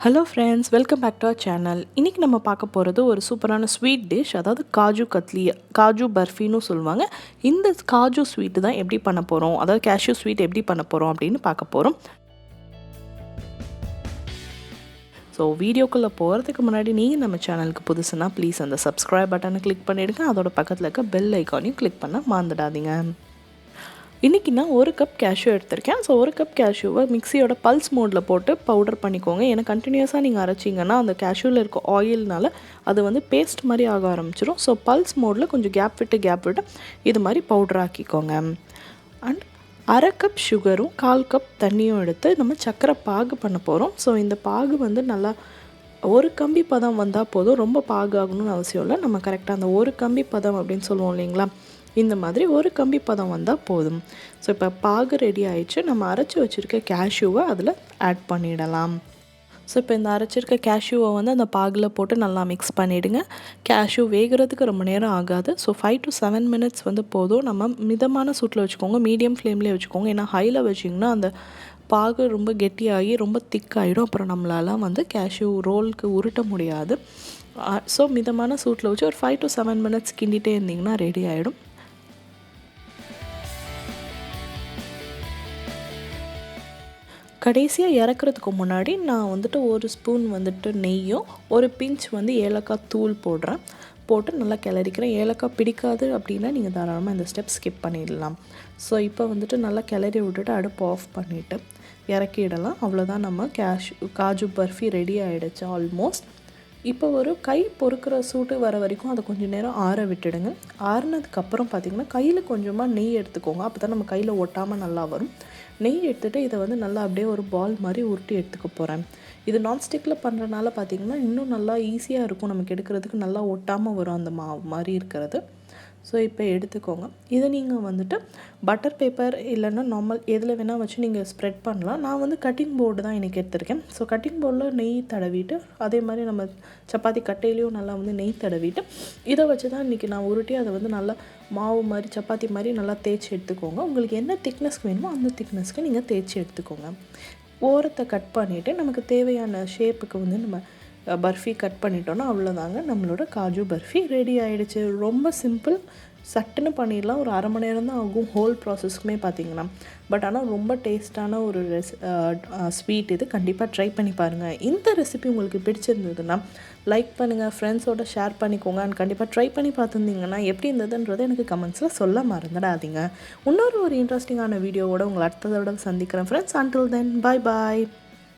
Hello friends, welcome back to our channel. இன்னைக்கு நம்ம பார்க்க போறது ஒரு சூப்பரான ஸ்வீட் டிஷ், அதாவது காஜு கத்லி, காஜு பர்ஃபின்னு சொல்லுவாங்க. இந்த காஜு ஸ்வீட் தான் எப்படி பண்ண போறோம், அதாவது கேஷ்யூ ஸ்வீட் எப்படி பண்ண போறோம் அப்படின்னு பார்க்க போறோம். ஸோ வீடியோக்குள்ளே போகிறதுக்கு முன்னாடி நீங்கள் நம்ம சேனலுக்கு புதுசுனா ப்ளீஸ் அந்த சப்ஸ்கிரைப் பட்டனை கிளிக் பண்ணிவிடுங்க. அதோட பக்கத்தில் இருக்க பெல் ஐக்கானையும் கிளிக் பண்ண மறந்துடாதீங்க. இன்றைக்கி நான் ஒரு கப் கேஷ்யூ எடுத்திருக்கேன். ஸோ ஒரு கப் கேஷ்யூவை மிக்சியோட பல்ஸ் மோடில் போட்டு பவுடர் பண்ணிக்கோங்க. ஏன்னா கண்டினியூஸாக நீங்கள் அரைச்சிங்கன்னா அந்த கேஷ்யூவில் இருக்க ஆயில்னால் அது வந்து பேஸ்ட் மாதிரி ஆக ஆரம்பிச்சிடும். ஸோ பல்ஸ் மோடில் கொஞ்சம் கேப் விட்டு இது மாதிரி பவுடர் ஆக்கிக்கோங்க. அண்ட் அரை கப் சுகரும் 1/4 கப் தண்ணியும் எடுத்து நம்ம சர்க்கரை பாகு பண்ண போகிறோம். ஸோ இந்த பாகு வந்து நல்லா ஒரு கம்பி பதம் வந்தால் போதும், ரொம்ப பாகு ஆகணும்னு அவசியம் இல்லை. நம்ம கரெக்டாக அந்த ஒரு கம்பி பதம் அப்படின்னு சொல்லுவோம் இல்லைங்களா, இந்த மாதிரி ஒரு கம்பி பதம் வந்தால் போதும். ஸோ இப்போ பாகு ரெடி ஆயிடுச்சு. நம்ம அரைச்சி வச்சுருக்க கேஷ்யூவை அதில் ஆட் பண்ணிடலாம். ஸோ இப்போ இந்த அரைச்சிருக்க கேஷ்யூவை வந்து அந்த பாகில் போட்டு நல்லா மிக்ஸ் பண்ணிவிடுங்க. கேஷ்யூ வேகிறதுக்கு ரொம்ப நேரம் ஆகாது. ஸோ 5 to 7 minutes வந்து போதும். நம்ம மிதமான சூட்டில் வச்சுக்கோங்க, மீடியம் ஃப்ளேம்லேயே வச்சுக்கோங்க. ஏன்னா ஹையில் வச்சிங்கன்னா அந்த பாகு ரொம்ப கெட்டியாகி ரொம்ப திக்காகிடும். அப்புறம் நம்மளால் வந்து கேஷ்யூ ரோலுக்கு உருட்ட முடியாது. ஸோ மிதமான சூட்டில் வச்சு ஒரு 5 to 7 minutes கிண்டிகிட்டே இருந்திங்கன்னா ரெடி ஆகிடும். கடைசியாக இறக்குறதுக்கு முன்னாடி நான் வந்துட்டு ஒரு ஸ்பூன் வந்துட்டு நெய்யும் ஒரு பிஞ்ச் வந்து ஏலக்காய் தூள் போட்டு நல்லா கிளறிக்கிறேன். ஏலக்காய் பிடிக்காது அப்படின்னா நீங்கள் தாராளமாக இந்த ஸ்டெப் ஸ்கிப் பண்ணிடலாம். ஸோ இப்போ வந்துட்டு நல்லா கிளறி விட்டுட்டு அடுப்பு ஆஃப் பண்ணிவிட்டு இறக்கிடலாம். அவ்வளோதான், நம்ம காஜு பர்ஃபி ரெடி ஆகிடுச்சு ஆல்மோஸ்ட். இப்போ ஒரு கை பொறுக்கிற சூட்டு வர வரைக்கும் அதை கொஞ்சம் நேரம் ஆற விட்டுடுங்க. ஆறுனதுக்கப்புறம் பார்த்திங்கன்னா கையில் கொஞ்சமாக நெய் எடுத்துக்கோங்க. அப்போ தான் நம்ம கையில் ஒட்டாமல் நல்லா வரும். நெய் எடுத்துகிட்டு இதை வந்து நல்லா அப்படியே ஒரு பால் மாதிரி உருட்டி எடுத்துக்க போகிறேன். இது நான்ஸ்டிக்கில் பண்ணுறனால பார்த்திங்கன்னா இன்னும் நல்லா ஈஸியாக இருக்கும், நமக்கு எடுக்கிறதுக்கு நல்லா ஒட்டாமல் வரும் அந்த மாவு மாதிரி இருக்கிறது. ஸோ இப்போ எடுத்துக்கோங்க. இதை நீங்கள் வந்துட்டு பட்டர் பேப்பர் இல்லைன்னா நார்மல் எதில் வேணால் வச்சு நீங்கள் ஸ்ப்ரெட் பண்ணலாம். நான் வந்து கட்டிங் போர்டு தான் இன்றைக்கி எடுத்திருக்கேன். ஸோ கட்டிங் போர்டில் நெய் தடவிட்டு, அதே மாதிரி நம்ம சப்பாத்தி கட்டையிலையும் நல்லா வந்து நெய் தடவிட்டு இதை வச்சு தான் இன்றைக்கி நான் உருட்டி அதை வந்து நல்லா மாவு மாதிரி சப்பாத்தி மாதிரி நல்லா தேய்ச்சி எடுத்துக்கோங்க. உங்களுக்கு என்ன திக்னஸ்க்கு வேணுமோ அந்த திக்னஸ்க்கு நீங்கள் தேய்ச்சி எடுத்துக்கோங்க. ஓரத்தை கட் பண்ணிவிட்டு நமக்கு தேவையான ஷேப்புக்கு வந்து நம்ம பர்ஃபி கட் பண்ணிட்டோன்னா அவ்வளோதாங்க, நம்மளோட காஜு பர்ஃபி ரெடி ஆகிடுச்சு. ரொம்ப சிம்பிள், சட்டுன்னு பண்ணிடலாம். ஒரு 1/2 மணி நேரம் தான் ஆகும் ஹோல் ப்ராசஸ்க்குமே பார்த்திங்கன்னா. பட் ஆனால் ரொம்ப டேஸ்ட்டான ஒரு ஸ்வீட் இது. கண்டிப்பாக ட்ரை பண்ணி பாருங்கள். இந்த ரெசிபி உங்களுக்கு பிடிச்சிருந்ததுன்னா லைக் பண்ணுங்கள், ஃப்ரெண்ட்ஸோட ஷேர் பண்ணிக்கோங்க. அண்ட் கண்டிப்பாக ட்ரை பண்ணி பார்த்துருந்தீங்கன்னா எப்படி இருந்ததுன்றதை எனக்கு கமெண்ட்ஸில் சொல்ல மறந்துடாதீங்க. இன்னொரு இன்ட்ரெஸ்டிங்கான வீடியோவோட உங்களை அடுத்த தடவை சந்திக்கிறேன் ஃப்ரெண்ட்ஸ். அன்டில் தென், பாய் பாய்.